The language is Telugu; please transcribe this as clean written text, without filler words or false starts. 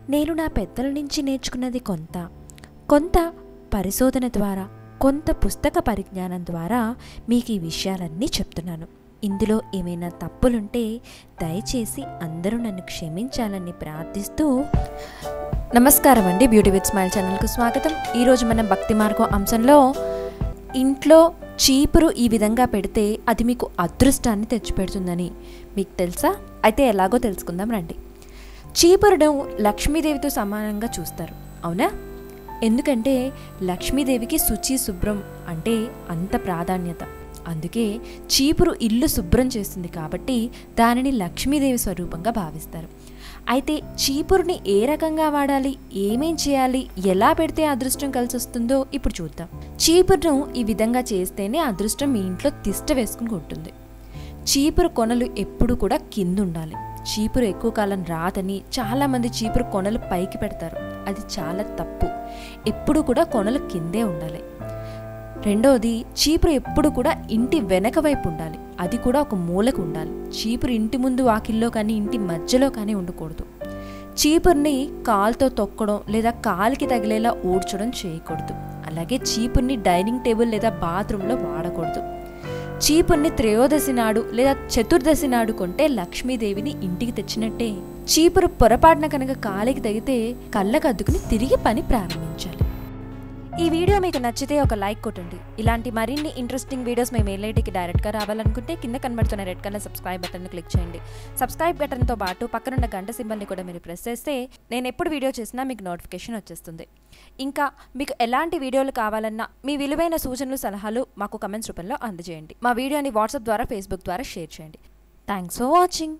నేను నా పెద్దల నుంచి నేర్చుకున్నది కొంత పరిశోధన ద్వారా, కొంత పుస్తక పరిజ్ఞానం ద్వారా మీకు ఈ విషయాలన్నీ చెప్తున్నాను. ఇందులో ఏమైనా తప్పులుంటే దయచేసి అందరూ నన్ను క్షమించాలని ప్రార్థిస్తూ, నమస్కారం అండి. బ్యూటీ విత్ స్మైల్ ఛానల్కు స్వాగతం. ఈరోజు మనం భక్తి మార్గం అంశంలో ఇంట్లో చీపురు ఈ విధంగా పెడితే అది మీకు అదృష్టాన్ని తెచ్చిపెడుతుందని మీకు తెలుసా? అయితే ఎలాగో తెలుసుకుందాం రండి. చీపురును లక్ష్మీదేవితో సమానంగా చూస్తారు, అవునా? ఎందుకంటే లక్ష్మీదేవికి శుచి శుభ్రం అంటే అంత ప్రాధాన్యత. అందుకే చీపురు ఇల్లు శుభ్రం చేస్తుంది కాబట్టి దానిని లక్ష్మీదేవి స్వరూపంగా భావిస్తారు. అయితే చీపురుని ఏ రకంగా వాడాలి, ఏమేం చేయాలి, ఎలా పెడితే అదృష్టం కలిసి వస్తుందో ఇప్పుడు చూద్దాం. చీపురును ఈ విధంగా చేస్తేనే అదృష్టం మీ ఇంట్లో తిష్ట వేసుకుని ఉంటుంది. చీపురు కొనలు ఎప్పుడు కూడా కింద ఉండాలి. చీపురు ఎక్కువ కాలం రాదని చాలామంది చీపురు కొనలు పైకి పెడతారు. అది చాలా తప్పు. ఎప్పుడు కూడా కొనలు కిందే ఉండాలి. రెండవది, చీపురు ఎప్పుడు కూడా ఇంటి వెనక వైపు ఉండాలి. అది కూడా ఒక మూలకు ఉండాలి. చీపురు ఇంటి ముందు వాకిల్లో కానీ ఇంటి మధ్యలో కానీ ఉండకూడదు. చీపురుని కాలుతో తొక్కడం లేదా కాలికి తగిలేలా ఊడ్చడం చేయకూడదు. అలాగే చీపురుని డైనింగ్ టేబుల్ లేదా బాత్రూంలో వాడకూడదు. చీపురుని త్రయోదశి నాడు లేదా చతుర్దశి నాడు కొంటే లక్ష్మీదేవిని ఇంటికి తెచ్చినట్టే. చీపురు పొరపాటున కనుక కాలికి తగితే కళ్ళకు అద్దుకుని తిరిగి పని ప్రారంభించాలి. ఈ వీడియో మీకు నచ్చితే ఒక లైక్ కొట్టండి. ఇలాంటి మరిన్ని ఇంట్రెస్టింగ్ వీడియోస్ మేము మెయిల్ఐడికి డైరెక్ట్గా రావాలనుకుంటే కింద కనబడుతున్న red colour subscribe button click చేయండి. సబ్స్క్రైబ్ బటన్తో పాటు పక్కనున్న గంట సింబల్ని కూడా మీరు ప్రెస్ చేస్తే నేను ఎప్పుడు వీడియో చేసినా మీకు నోటిఫికేషన్ వచ్చేస్తుంది. ఇంకా మీకు ఎలాంటి వీడియోలు కావాలన్నా మీ విలువైన సూచనలు, సలహాలు మాకు కమెంట్స్ రూపంలో అందజేయండి. మా వీడియోని వాట్సాప్ ద్వారా, ఫేస్బుక్ ద్వారా షేర్ చేయండి. Thanks for watching.